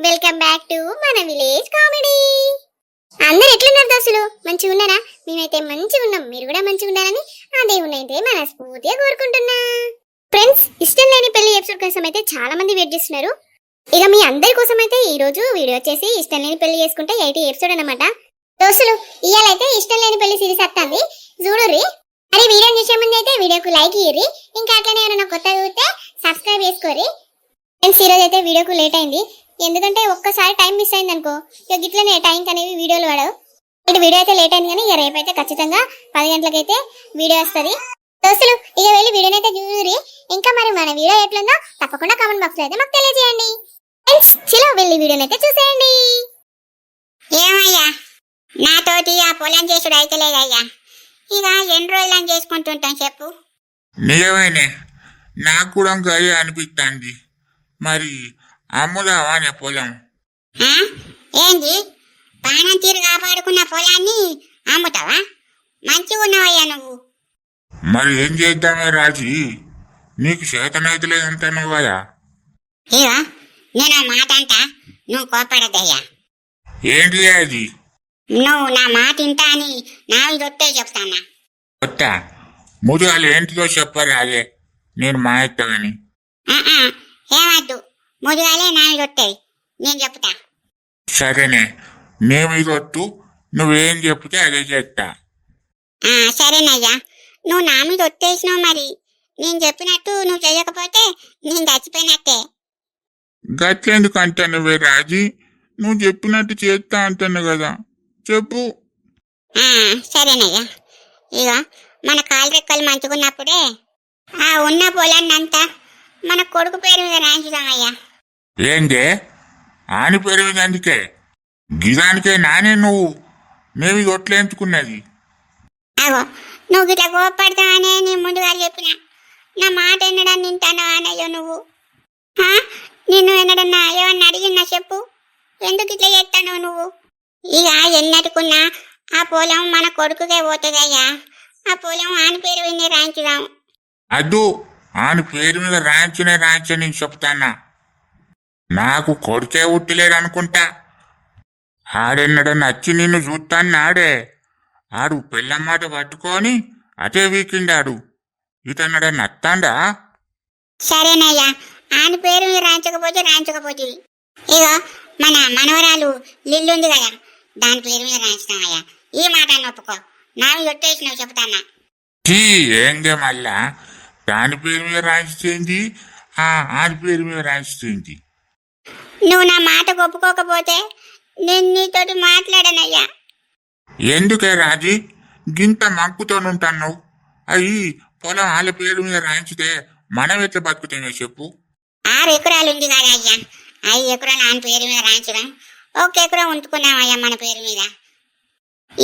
Welcome back to మన village comedy. అందరు ఎట్లున్నారు దోస్తులు? మంచిగా ఉన్నారా? మేమైతే మంచిగా ఉన్నాం. మీరు కూడా మంచిగా ఉండాలని ఆ దేవుని అయితే మనస్ఫూర్తిగా కోరుకుంటున్నా. ఫ్రెండ్స్, ఇష్టం లేని పెళ్లి ఎపిసోడ్ కోసం అయితే చాలా మంది వెయిట్ చేస్తున్నారు. ఇక మీ అందరి కోసం అయితే ఈ రోజు వీడియో వచ్చేసి ఇష్టం లేని పెళ్లి చేసుకుంటే 80 ఎపిసోడ్ అన్నమాట. దోస్తులు, ఇయాలైతే ఇష్టం లేని పెళ్లి సిరీస్ వస్తుంది, చూడుర్రి. మరి వీడియో చూసే ముందు అయితే వీడియోకి లైక్ ఇయ్యి. ఇంకా అట్లనే ఏమైనా కొత్తగా చూస్తే సబ్స్క్రైబ్ చేసుకోరి. ఫ్రెండ్స్, ఈరోజు అయితే వీడియోకు లేట్ అయింది, ఎందుకంటే ఒక్కసారి టైం మిస్ అయింది అనుకో ఇక గిట్లనే టైంకి అనేవి వీడియోలు పడవు. ఇటు వీడియో అయితే లేట్ అయింది, కానీ ఇక రేపైతే ఖచ్చితంగా 10 గంటలకైతే వీడియో వస్తుంది. దోస్తులు, ఇక వెళ్ళి వీడియోని అయితే చూసి ఇంకా మరి మన వీడియో ఎట్లుందో తప్పకుండా కామెంట్ బాక్స్ లో అయితే మాకు తెలియజేయండి. ఫ్రెండ్స్, చలో వెళ్ళి వీడియోని అయితే చూసేయండి. ఏమయ్యా, నాతోటి ఆ పొలం చేసుడు అయితే లేదయ్యా. ఇక ఎన్ని రోజులని చేసుకుంటుంటాం చెప్పు. నిజమేనే, నాకు కూడా గది అనిపిస్తుంది. మరి అమ్ముదావా నే పొలం? ఏంది, పానం తీరు కాపాడుకున్న పొలాన్ని అమ్ముతావా? మంచిగా ఉన్నావయ్యా నువ్వు. మరి ఏం చేద్దామే రాజీ, నీకు చేతనైతలేదంటాను కదా. ఇవా, నేను ఆ మాట అంటా, నువ్వు కోపడద్దయ్యా. ఏంటి అది? నువ్వు నా మాట ఇంటా అని నావి దొట్టే చెప్తానా. కొత్త ముదుగాలు ఏంటిదో చెప్పరు, అదే నేను మాయత్తగాని. ఏమద్దు, ముదుగాలే నావి దొట్టేవి, నేను చెప్తా. సరేనే, నేను ఇదొట్టు, నువ్వేం చెప్తే అదే చేస్తా. సరేనయ్యా, నువ్వు నా మీద ఒట్టేసినావు, మరి నేను చెప్పినట్టు నువ్వు చేయకపోతే నేను చచ్చిపోయినట్టే. గట్లెందుకు అంటా నువ్వే రాజీ, నువ్వు చెప్పినట్టు చేస్తా అంటాను కదా, చెప్పు. సరేనయ్యా, ఇక మన కాలు రెక్కలు మంచుకున్నప్పుడే ఆ ఉన్న పొలాన్ని అంతా మన కొడుకు పేరు మీద రాయించుదామయ్యా. ఏందే ఆని పెరిగినందుకే గిదానికే నానే నువ్వు మేము ఒట్లేంచుకున్నది. అగో, నువ్వు గిట్లా కోపడతావనే నీ ముందుగా చెప్పిన. నా మాట ఎన్నడన్నా వింటానవా అన్నయ్యో నువ్వు? నిన్ను ఎన్నడన్నా ఏమన్నా అడిగినా చెప్పు, ఎందుకు ఇట్లా చేస్తానో నువ్వు? ఇక ఎన్నట్టుకున్నా ఆ పొలం మన కొడుకుకే పోతుందయ్యా. ఆ పొలం ఆని పేరు విని రాయించుదాం. అద్దు, ఆని పేరు మీద రాయించని చెప్తానా. నాకు కొడుకే ఉట్టిలేడు అనుకుంటా. ఆడెన్నడన్నా వచ్చి నిన్ను చూస్తాను ఆడే. ఆడు పిల్లమ్మాట పట్టుకొని అటే వీకిండాడు. ఇతన్నడన్నా అత్తాండా? సరేనయ్యా, ఆని పేరు మీద రాయించకపోతే ఇక మన మనవరాలు లిల్లుంది కదా, దాని పేరు మీద రాయించుతామయ్యా. ఈ మాట నొప్పుకో, నావి ఒట్టేసినావు చెప్తానా. ఏందే మళ్ళా దాని పేరు మీద రాయించింది, ఆని పేరు మీద రాయించింది. నువ్వు నా మాట ఒప్పుకోకపోతే నేను నీతోటి మాట్లాడనయ్యా. ఎందుకే రాజీ గింత మక్కుతోనుంటాను? అయ్యి పొలం వాళ్ళ పేరు మీద రాయించితే మనం ఎట్లా బతుకుతామే చెప్పు. 6 ఎకరాలు ఉంది కదా అయ్యా, 5 ఎకరాలు ఆయన పేరు మీద రాయించడం, 1 ఎకరం ఉంచుకున్నామయ్యా మన పేరు మీద.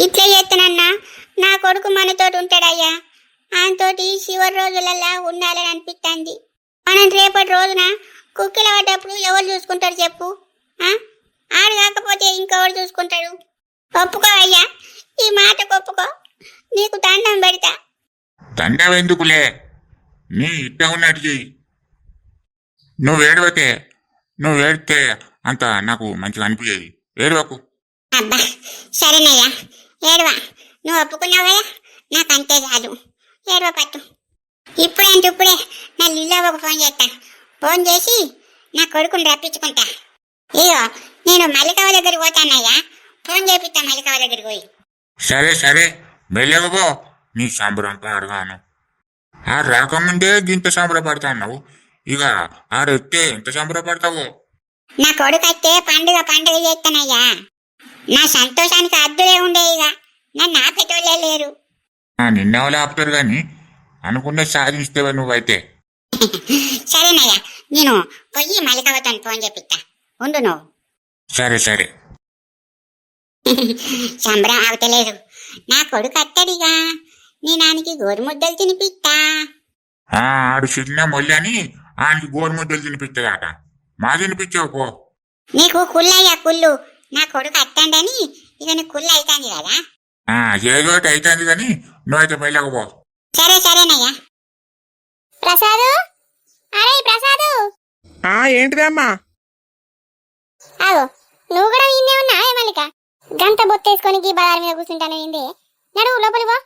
ఇట్లా చేస్తానన్నా నా కొడుకు మనతోటి ఉంటాడయ్యా. ఆయనతోటి చివరి రోజులల్లా ఉండాలని అనిపిస్తుంది. మనం రేపటి రోజున కుక్కిల పడ్డప్పుడు ఎవరు చూసుకుంటారు చెప్పు? ఆడు కాకపోతే ఇంకెవరు చూసుకుంటాడు? ఒప్పుకో అయ్యా, ఈ మాట ఒప్పుకో, నీకు దండం పెడతా. దండం ఎందుకులే, నీ ఇట్ట ఉన్నట్టు చెయ్యి. నువ్వు ఏడితే అంత నాకు మంచిగా అనిపించేది. ఏడవకు. అబ్బా సరేనయ్యా, ఏడవా. నువ్వు ఒప్పుకున్నావు కదా, నాకు అంతే చాలు. ఏడవ పట్టు. ఇప్పుడే నా లిల్లావకు ఫోన్ చేస్తా. ఫోన్ చేసి నా కొడుకుని రప్పించుకుంటా. ఇగో నేను మల్లికావ దగ్గరికి పోతానయ్యా, ఫోన్ చేపిస్తా మల్లికావ దగ్గరికి పోయి. సరే మెల్లగపో, నీ సంబరం పాడగాను. ఆడు రాకముందే గింత సంబరపడతావు, ఇక ఆడొస్తే ఎంత సంబరపడతావో. నా కొడుకు అయితే పండుగ చేస్తానయ్యా. నా సంతోషానికి అద్దులే ఉండే, ఇక నన్ను ఆపేటోళ్ళే లేరు. నిన్నెవరు ఆపుతారు గాని అనుకున్న సాధిస్తేవా నువ్వైతే. సరేనయ్యా, నేను పోయి మల్లికావతో ఫోన్ చేపిస్తా, ఉండు నువ్వు. సరే సంబరం ఆగుతలేదు. నా కొడుకు అత్తడిగా నేనానికి గోరుముద్దలు తినిపిస్తా. ఆడు చిన్న మొల్లని ఆయనకి గోరుముద్దలు తినిపిస్తాడట, మా తినిపించావు పో. నీకు కుళ్ళయ్యా కుళ్ళు. నా కొడుకు అత్తండని ఇక నీ కుళ్ళు అవుతాంది కదా. ఏదో అవుతుంది కానీ నువ్వైతే మెల్లకపో. సరేనయ్యా. ప్రసాదు, అరే ప్రసాదు. ఏంటిదమ్మా? ఆగో నువ్వు కూడా ఇన్నే ఉన్నావే మల్లిక గంట బొత్తేసుకొని బజార్ మీద కూర్చుంటాను ఏందే నడువు లోపలికి పో.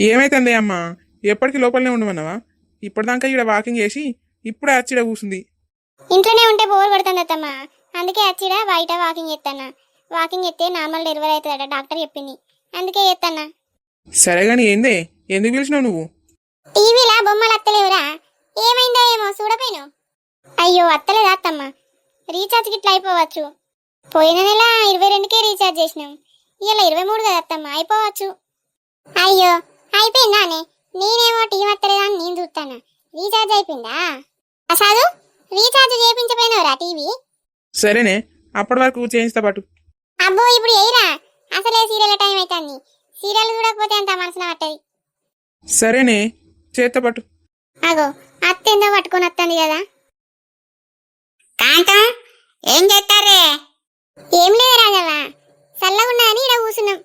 ఏమైతుంది అమ్మా, ఎప్పటికీ లోపలనే ఉండమన్నావా? ఇప్పటిదాకా ఇక్కడ వాకింగ్ చేసి ఇప్పుడే అచ్చిడ కూసుంది. ఇంట్లోనే ఉంటే బోర్ కొడుతుంది అత్తమ్మ, అందుకే వచ్చిడా బయట వాకింగ్ చేస్తానా. వాకింగ్ చేస్తే నార్మల్ డెలివరీ అవుతుందట డాక్టర్ చెప్పింది, అందుకే చేస్తానా. సరే గాని ఏందే, ఎందుకు పిలిచినావు నువ్వు? టీవీలా బొమ్మలు అత్తలేవురా, ఏమైందో ఏమో చూడపోయిను. అయ్యో అత్తలేదా అత్తమ్మ, రీఛార్జ్ గిట్లా అయిపోవచ్చు. పోయిన నెల 22కే రీఛార్జ్ చేసినాం, ఇలా 23 కదా అత్తమ్మ, అయిపోవచ్చు. అయ్యో అయిపోయిందానే, నేనేమో టీవీ అత్తలేదా అని నేను చూస్తాను. రీఛార్జ్ అయిపోయిందా? అసాదు రీఛార్జ్ చేయించపోయినవరా టీవీ? సరేనే, అప్పటి వరకు చేయిస్తా పట్టు. అబ్బో ఇప్పుడు ఎయిరా, అసలే సీరియల్ టైం అవుతుంది, సీరియల్ చూడకపోతే అంత మనసున పట్టది. సరేనే, చేత్త పట్టు. అగో అత్తెందో పట్టుకొని వస్తుంది కదా. కాంతం ఏం చేస్తారే? ఏం లేదు రాజవ్వ, చల్లగున్నా అని ఇలా కూర్చున్నాం.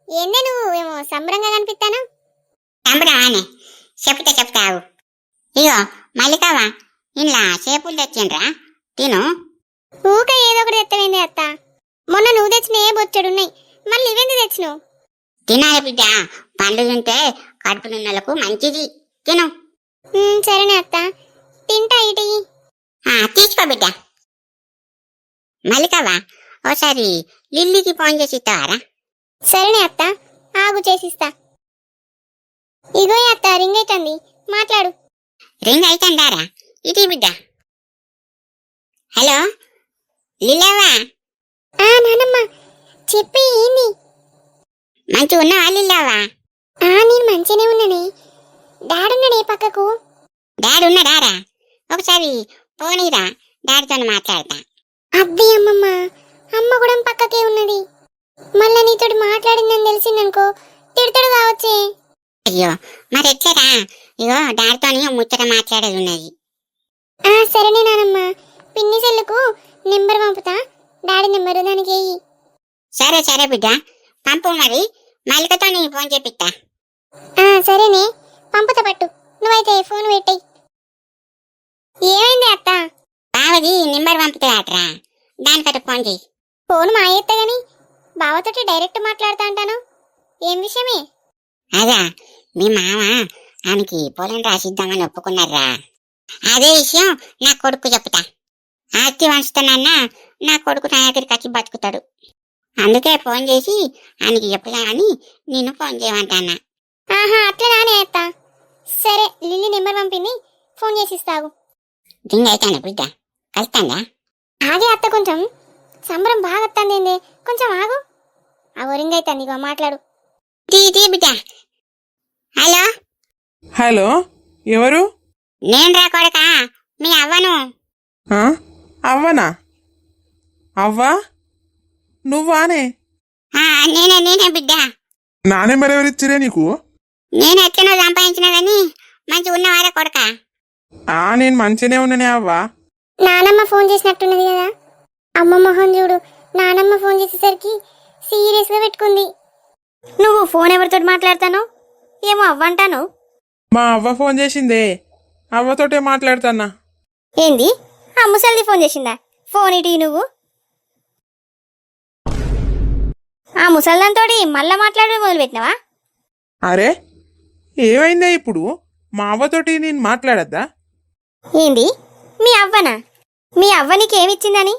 ఏందే నువ్వు ఏమో సంబరంగా కనిపిస్తాను. చంపరానే, చెప్తావు. ఇగో మల్లికవ్వ, ఇంట్లో చేపులు తెచ్చిండ్రా, తిను. ఊక ఏదో ఒకటి తెత్తవేంది అత్త, మొన్న నువ్వు తెచ్చిన ఏ బొచ్చడున్నాయి, మళ్ళీ ఇవెందుకు తెచ్చినావు? తినాలి బిడ్డ, పండ్లు తింటే కడుపు నున్నలకు మంచిది, తిను. సరేనే అత్త, తింటా ఇటీ. తీసుకో బిడ్డ. మల్లికవ్వ, ఓసారి లిల్లీకి ఫోన్ చేసి ఇస్తావారా? సరేనే అత్త, ఆగు చేసిస్తా. ఇగో అత్త రింగ్ అవుతుంది, మాట్లాడు. రింగ్ అయితందారా, ఇది బిడ్డ. హలో లిల్లవ్వ, నానమ్మ చెప్పి ఏంది? మంచి ఉన్నావా లిల్లవ్వ? నేను మంచిగానే ఉన్నానే. డాడున్నాడే పక్కకు. డాడీ ఉన్నాడారా? ఒకసారి పోనీరా, డాడీతో మాట్లాడతా. అబ్బి అమ్మమ్మ, అమ్మ కూడా పక్కకే ఉన్నది. మళ్ళా నీతోటి మాట్లాడిందని తెలిసిందనుకో తిడతాడు కావచ్చే. అయ్యో మరి ఎట్లరా? ఇగో డాడీతోని ముచ్చట మాట్లాడేది ఉన్నది. సరేనే నానమ్మ, పిన్ని సెల్లుకు నెంబర్ పంపుతా, డాడీ నెంబరు దానికి వెయ్యి. సరే బిడ్డ, పంపు. మరి మల్లికతోని ఫోన్ చేపిస్తా. సరేనే, పంపుతా పట్టు. నువ్వైతే ఫోన్ పెట్టేయి. ఏమైంది అత్త? బావది నెంబర్ పంపుతాడరా, దానికట ఫోన్ చేయి. ఫోన్ మా అయ్యత్త గాని బావతోటి డైరెక్ట్ మాట్లాడుతా అంటాను. ఏం విషయమే? అదా, మీ మామ ఆమెకి పొలం రాసిద్దామని ఒప్పుకున్నారా. అదే విషయం నా కొడుకు చెప్తా. ఆస్తి వంచుతానన్నా నా కొడుకు నా దగ్గరికి వచ్చి బతుకుతాడు. అందుకే ఫోన్ చేసి ఆయనకి చెప్పుదా అని నేను ఫోన్ చేయమంటానా. అట్లా నానే అత్త. సరే లిల్లీ నెంబర్ పంపింది, ఫోన్ చేసి ఇస్తావు. రింగ్ అయితానా బిడ్డ, కలుస్తాందా? ఆగే అత్త, కొంచెం సంబరం బాగా వస్తుంది, కొంచెం ఆగు. రింగ్ అవుతుంది, ఇగో మాట్లాడు. తీ బిడ్డ. హలో హలో, ఎవరు? నేను రా కొడకా, మీ అవ్వను. ఆ? అవ్వనా? అవ్వా నువ్వానే? నేనే బిడ్డ. నా నెంబర్ ఎవరిచ్చిరే నీకు? నేను ఎట్లనో సంపాదించినా గాని మంచి ఉన్నవారా కొడకా. నేను మంచిగానే ఉన్నానే అవ్వా. నానమ్మ ఫోన్ చేసినట్టున్నది కదా. అమ్మ మొహం చూడు, నానమ్మ ఫోన్ చేసేసరికి సీరియస్ గా పెట్టుకుంది. నువ్వు ఫోన్ ఎవరితో మాట్లాడతాను? ఏమో అవ్వంటాను. మా అవ్వ ఫోన్ చేసిందే, అవ్వతోటే మాట్లాడుతాన్నా. ఏంది? ఆ ముసలిది ఫోన్ చేసిందా? ఫోన్ ఇటీ నువ్వు. ఆ ముసల్దాంతోటి మళ్ళా మాట్లాడడం మొదలు పెట్టినావా? అరే ఏమైందే ఇప్పుడు? మా అవ్వతోటి నేను మాట్లాడద్దా? ఏంది? మీ అవ్వనా? మీ అవ్వ నీకేమిచ్చిందని?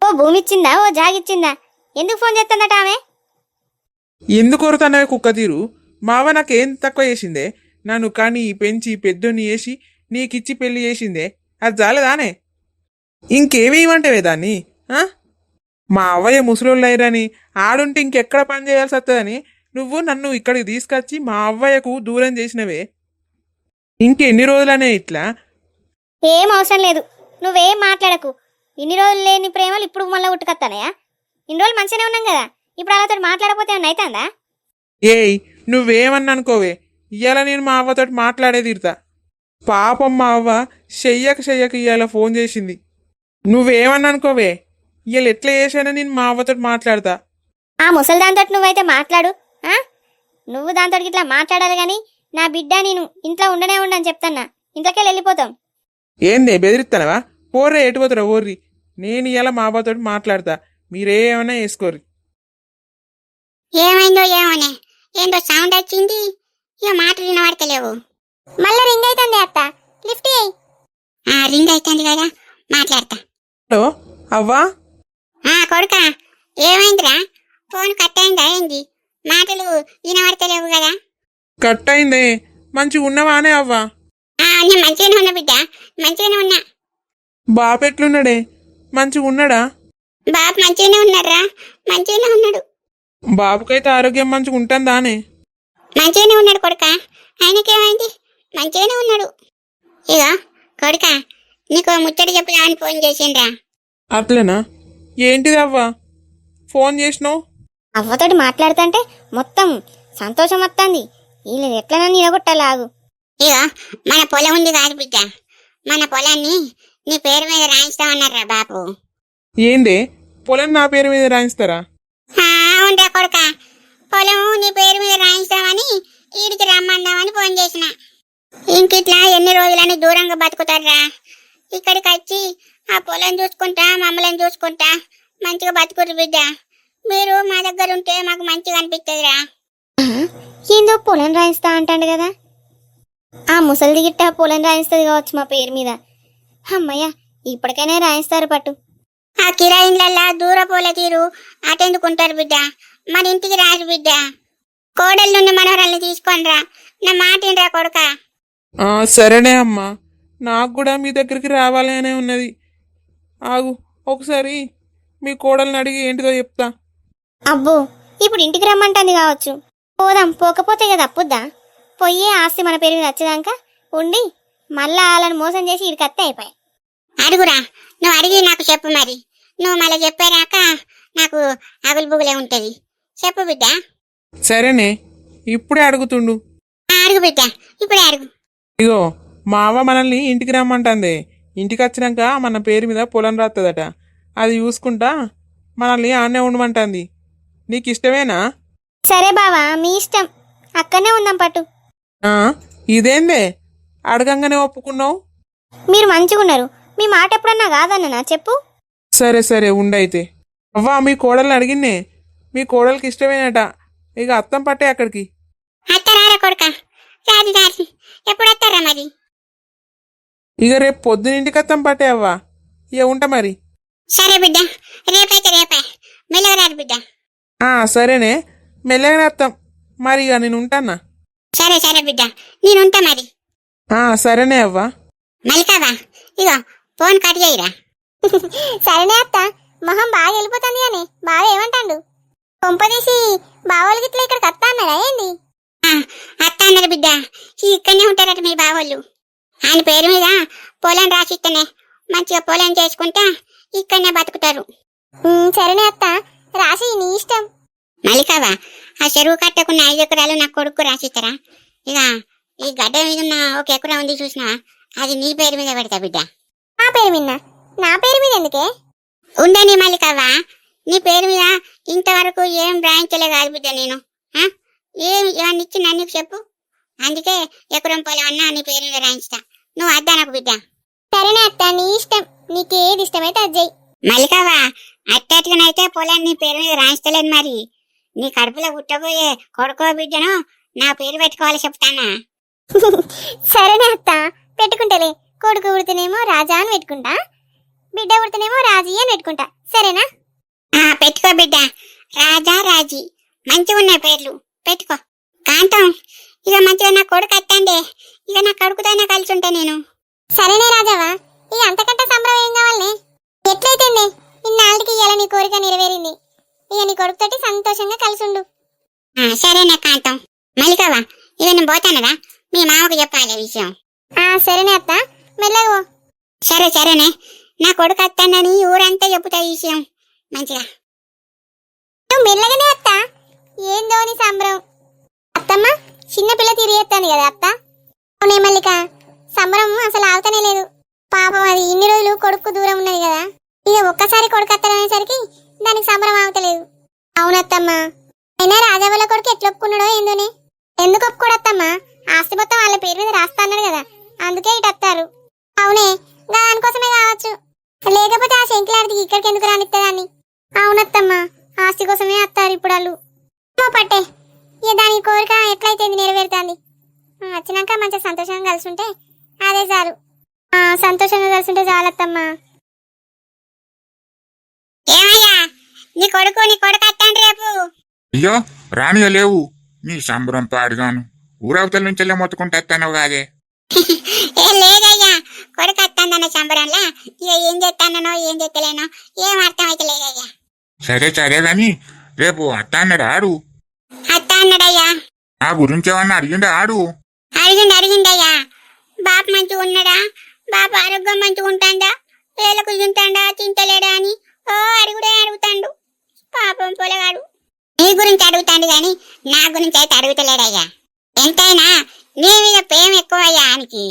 ఓ భూమి ఇచ్చిందా, ఓ జాగిచ్చిందా? ఎందుకు ఫోన్ చేస్తుందట ఆమె? ఎందుకు కొరుతానవే కుక్క తీరు? మా అవ్వ నాకేం తక్కువ చేసిందే? నన్ను కానీ పెంచి పెద్దోని చేసి నీకిచ్చి పెళ్లి చేసిందే, అది చాలేదానే? ఇంకేమేమంటవే దాన్ని? మా అవ్వయ్య ముసలోళ్ళు అయ్యారని ఆడుంటే ఇంకెక్కడ పని చేయాల్సి వస్తుందని నువ్వు నన్ను ఇక్కడికి తీసుకొచ్చి మా అవ్వయ్యకు దూరం చేసినవే. ఇంకెన్ని రోజులనే ఇట్లా? ఏం అవసరం లేదు, నువ్వేం మాట్లాడకు. ఇన్ని రోజులు లేని ప్రేమలు ఇప్పుడు మళ్ళీ ఉట్టుకొస్తానయా? ఇన్ని రోజులు మంచిగానే ఉన్నాం కదా, ఇప్పుడు అలాతో మాట్లాడకపోతే ఏమన్నా అవుతుందా? ఏయ్ నువ్వేమన్నా అనుకోవే, ఇవాళ నేను మా అవ్వతోటి మాట్లాడే తీరుతా. పాపం మా అవ్వ చెయ్యక ఇవాళ ఫోన్ చేసింది. నువ్వేమన్నా అనుకోవే, ఇవాళ ఎట్లా చేసానో నేను మా అవ్వతోటి మాట్లాడతా. ఆ ముసలి దాంతో నువ్వైతే మాట్లాడు. నువ్వు దాంతో ఇట్లా మాట్లాడాలి కానీ నా బిడ్డ నేను ఇంట్లో ఉండని చెప్తాన్నా. ఇంట్లోకెళ్ళి వెళ్ళిపోతాం. ఏందే బెదిరిస్తానవా? పోర్రే, ఎటు పోతురా ఓర్రి. నేను ఇలా మా బావతోటి మాట్లాడతా మీరేమైనా వేసుకోరు. ఏమైందో ఏమోనే, ఏందో సౌండ్ వచ్చింది, ఇక మాటలు వినబడతలేవు. మళ్ళా రింగ్ అవుతుంది అత్త, లిఫ్ట్ చేయి. రింగ్ అవుతుంది కదా, మాట్లాడతా. హలో అవ్వా. కొడుకా, ఏమైందిరా? ఫోన్ కట్ అయిందా ఏంది? మాటలు వినబడతలేవు కదా. కట్ అయిందే. మంచిగా ఉన్నవానే అవ్వా? నేను మంచిగానే ఉన్నా బిడ్డ, మంచిగానే ఉన్నా. బాపు ఎట్లున్నాడే? మంచిగా ఉన్నాడా? బాబు మంచిగానే ఉన్నారా? మంచిగానే ఉన్నాడు. బాబుకైతే ఆరోగ్యం మంచిగా ఉంటుందానే? మంచిగానే ఉన్నాడు కొడుకా. ఆయనకేమైంది? మంచిగానే ఉన్నాడు. ఇక కొడుకా, నీకు ముచ్చట చెప్పుదామని ఫోన్ చేసిండ్రా. అట్లనా? ఏంటిది అవ్వా ఫోన్ చేసినావు? అవ్వతోటి మాట్లాడుతుంటే మొత్తం సంతోషం వస్తుంది. వీళ్ళు ఎట్లనో నిలగొట్టాలాగు. ఇక మన పొలం ఉంది కాదు బిడ్డ, మన పొలాన్ని నీ పేరు మీద రాయిస్తామన్నారా బాబు. ఏందే పొలం నా పేరు మీద రాయిస్తారా? అవునరా కొడుక, పొలం నీ పేరు మీద రాయిస్తామని ఈడికి రమ్మందామని ఫోన్ చేసిన. ఇంకిట్లా ఎన్ని రోజులని దూరంగా బతుకుతారా? ఇక్కడికి వచ్చి ఆ పొలం చూసుకుంటా, మమ్మల్ని చూసుకుంటా మంచిగా బతుకురు బిడ్డ. మీరు మా దగ్గర ఉంటే మాకు మంచిగా అనిపిస్తుందిరా. ఏందో పొలం రాయిస్తా అంటాడు కదా, ఆ ముసలిది గిట్ట పొలం రాయిస్తుంది కావచ్చు మా పేరు మీద. అమ్మయ్య, ఇప్పటికైనా రాయిస్తారు పట్టు. ఆ కిరాయిన్లల్లా దూర పోల తీరు అటెందుకుంటారు బిడ్డ, మన ఇంటికి రాజు బిడ్డ. కోడళ్ళున్న మనవరాల్ని తీసుకొనిరా, నా మాట ఏంట్రా కొడుక. సరేనే అమ్మా, నాకు కూడా మీ దగ్గరికి రావాలనే ఉన్నది. ఆగు ఒకసారి మీ కోడల్ని అడిగి ఏంటిదో చెప్తా. అబ్బో, ఇప్పుడు ఇంటికి రమ్మంటుంది కావచ్చు. పోదాం, పోకపోతే కదా తప్పుద్దా? పొయ్యి ఆస్తి మన పేరు మీద వచ్చేదాకా ఉండి మళ్ళా వాళ్ళని మోసం చేసి ఇక్కడికి అత్తే అయిపోయాయి. అడుగురా, నువ్వు అడిగి నాకు చెప్పు మరి. నువ్వు మళ్ళీ చెప్పారాక నాకు అగులు బుగులే ఉంటది. చెప్పు బిడ్డ. సరేనే, ఇప్పుడే అడుగుతుండు. అడుగు బిడ్డ, ఇప్పుడే అడుగు. ఇగో మా అవ్వ మనల్ని ఇంటికి రమ్మంటుంది. ఇంటికి వచ్చినాక మన పేరు మీద పొలం రాస్తుందట. అది చూసుకుంటా మనల్ని ఆనే ఉండమంటుంది. నీకు ఇష్టమేనా? సరే బావా, మీ ఇష్టం, అక్కడనే ఉందాం పట్టు. ఇదేందే అడగంగానే ఒప్పుకున్నావు? మీరు మంచిగున్నారు, మీ మాట ఎప్పుడన్నా కాదన్నా చెప్పు. సరే సరే ఉండైతే. అవ్వా మీ కోడల్ని అడిగిన్నే, మీ కోడలికి ఇష్టమేనట. ఇక అత్తం పట్టే అక్కడికి. అత్తరారా కొడుక, రాజు రాజు ఎప్పుడు వస్తారా మరి? ఇక రేపు పొద్దునింటికి అత్తం పట్టే అవ్వా. ఇక ఉంటా మరి. సరే బిడ్డ, రేపైతే రేపే, మెల్లగరారు బిడ్డ. సరేనే, మెల్లగానే అత్తం మరి. ఇక నేను ఉంటానా? సరే సరే బిడ్డ, నేనుంటా మరి. సరేనే అవ్వా. మల్లికావా, ఇగో ఫోన్ కట్ చేయరా. సరేనే అత్త, మొహం బాగా వెళ్ళిపోతుంది అని బాగా ఏమంటాడు? కొంపదీసి బావోళ్ళకి ఇట్లా ఇక్కడికి అత్త అన్నారా ఏంది? అత్త అన్నారు బిడ్డ, ఇక్కడనే ఉంటారట మీ బావోళ్ళు. ఆయన పేరు మీద పొలం రాసిస్తేనే మంచిగా పొలం చేసుకుంటా ఇక్కడనే బతుకుతారు. సరేనే అత్త, రాసి నీ ఇష్టం. మల్లికావా, ఆ చెరువు కట్టకున్న 5 ఎకరాలు నా కొడుకు రాసిస్తారా? ఇక ఈ గడ్డ మీద ఉన్న 1 ఎకరం ఉంది చూసినా, అది నీ పేరు మీద పెడతా బిడ్డ. నా పేరు మీద? నా పేరు మీద ఎందుకే? ఉండని మల్లికావా, నీ పేరు మీద ఇంతవరకు ఏం రాయించలే కాదు బిడ్డ నేను. ఏం ఇవన్నీ ఇచ్చి నన్ను చెప్పు. అందుకే ఎకరం పొలం అన్నా నీ పేరు మీద రాయించుతా. నువ్వు అద్దా నాకు బిడ్డ. సరేనే అత్త, నీ ఇష్టం, నీకేది ఇష్టమైతే అది చెయ్యి. మల్లికావా, అట్టట్టుగానైతే పొలాన్ని నీ పేరు మీద రాయించలేదు మరి. నీ కడుపులో పుట్టబోయే కొడుకో బిడ్డను నా పేరు పెట్టుకోవాలి చెప్తానా? సరేనే అత్త, పెట్టుకుంటలే. కొడుకు ఉడితేనేమో రాజా అని పెట్టుకుంటా, బిడ్డ ఉడితేనేమో రాజీ అని పెట్టుకుంటా. సరేనా? పెట్టుకో బిడ్డ, రాజా రాజీ మంచిగా ఉన్నాయి పేర్లు, పెట్టుకో. కాంతం, ఇక మంచిగా నా కొడుకు అత్తండే, ఇక నా కొడుకుతోనే కలిసి ఉంటా నేను. సరేనే రాజావా, ఇక అంతకంటే సంబరం ఏం కావాలనే? ఎట్లయితేంది, ఇన్నాళ్ళకి ఇయ్యాల నీ కోరిక నెరవేరింది. ఇక నీ కొడుకుతోటి సంతోషంగా కలిసి ఉండు. సరేనే కాంతం. మల్లికావా, ఇక నేను పోతానరా, మీ మామకు చెప్పాలి విషయం. సరేనే అత్త, మెల్లగో. సరే సరేనే, నా కొడుకు అత్తానని ఊరంతా చెప్పుతా ఈ విషయం మంచిగా. నువ్వు మెల్లగానే అత్త, ఏందో నీ సంబరం. అత్తమ్మ చిన్నపిల్ల తిరిగేస్తుంది కదా అత్త. అవునే మల్లిక, సంబరం అసలు ఆగుతనే లేదు. పాపం అది ఇన్ని రోజులు కొడుకు దూరం ఉన్నది కదా, ఇక ఒక్కసారి కొడుకు అత్తనేసరికి దానికి సంబరం ఆగుతలేదు. అవునత్తమ్మ, అయినా రాజా వాళ్ళ కొడుకు ఎట్లా ఒప్పుకున్నాడో ఏందోనే. ఎందుకు ఒప్పుకోడత్తమ్మా? ఆస్తి మొత్తం వాళ్ళ పేరు మీద రాస్తా అన్నాడు కదా, అందుకే ఇటు వస్తారు. అవునే, దానికోసమే కావచ్చు, లేకపోతే ఆ శంకులాడి ఇంటికి ఇక్కడికి ఎందుకు రానిత్తదాన్ని? అవునత్తమ్మా, ఆస్తి కోసమే అత్తారు ఇప్పుడు వాళ్ళు. అమ్మో పట్టే, ఇక దాని కోరిక ఎట్లయితే నెరవేరుతుంది. వచ్చినాక మంచిగా సంతోషంగా కలిసి ఉంటే అదే చాలు. సంతోషంగా కలిసి ఉంటే చాలత్తమ్మా. ఏమయ్యా, నీ కొడుకు అత్తండి రేపు. అయ్యో రానిగా లేవు, నీ సంబరం పాడుగాను. ఊరవతల నుంచి మొత్తుకుంటేస్తాను కాదే. ఏం లేదయ్యా, కొడుకు అత్తందన్న సంబరంలా ఇక ఏం చేస్తానో ఏం చేస్తలేనో ఏం అర్థం అయితే లేదయ్యా. సరే సరే గాని రేపు అత్త అన్నాడు ఆడు. అత్త అన్నాడయ్యా. ఆ గురించి ఏమన్నా అడిగిండా ఆడు? అడిగిండయ్యా. బాపు మంచిగా ఉన్నాడా, బాపు ఆరోగ్యం మంచిగా ఉంటాడా, వేలకు తింటాడా తింటలేడా అని అడుగుతాడు. పాపం పొలగాడు. నీ గురించి అడుగుతాడు గాని నా గురించి అయితే అడుగుతలేడయ్యా. ఎంతైనా నీ మీద ప్రేమ ఎక్కువయ్యా ఆయనకి.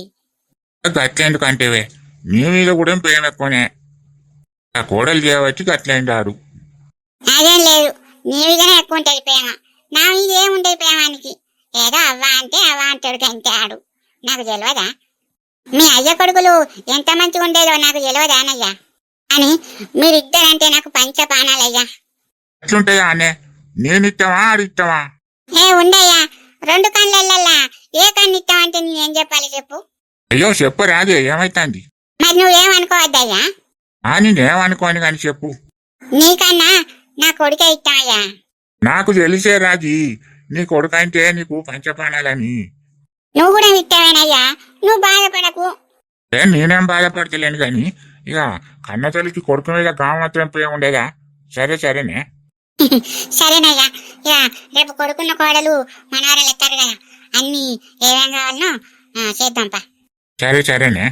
గట్లేందుకంటేవే, నీ మీద కూడా ప్రేమ ఎక్కువనే. ఆ కోడలు చేయవచ్చు గట్లేండి ఆడు. అదేం లేదు, నీ మీదనే ఎక్కువ ఉంటది ప్రేమ, నా మీద ఏముంటది ప్రేమ ఆయనకి. ఏదో అవ్వ అంటే అవ్వ అంటాడు అంతే ఆడు. నాకు తెలియదా మీ అయ్య కొడుకులు ఎంత మంచిగా ఉండేదో నాకు తెలియదా అనయ్యా. అని మీరిద్దరంటే నాకు పంచపానాలయ్యా. ఎట్లుంటాయా అనే, నేనిస్తావా ఆడిస్తావా? ఉండయ్యా, రెండు కళ్ళల్లా ఏ కన్ను ఇస్తావంటే నేనేం చెప్పాలి చెప్పు. అయ్యో చెప్పరాదే, ఏమైతుంది? మరి నువ్వేమనుకోవద్దయ్యా. నేనేమనుకోని కానీ చెప్పు. నీకన్నా నా కొడుకే ఇస్తావయ్యా. నాకు తెలిసే రాజీ, నీ కొడుకంటే నీకు పంచపానాలని. నువ్వు కూడా ఇస్తావేనయ్యా, నువ్వు బాధపడకు. నేనేం బాధపడతలేను కానీ ఇక కన్న తల్లికి కొడుకు మీద మాత్రం ప్రేమ ఉండేదా? సరే సరేనే. సరేనయ్యా, ఇక రేపు కొడుకున్న కోడలు మనవరాలు ఎత్తారు కదా, అన్ని ఏమేం కావాలనో చేద్దాంపా. సరే సరేనే.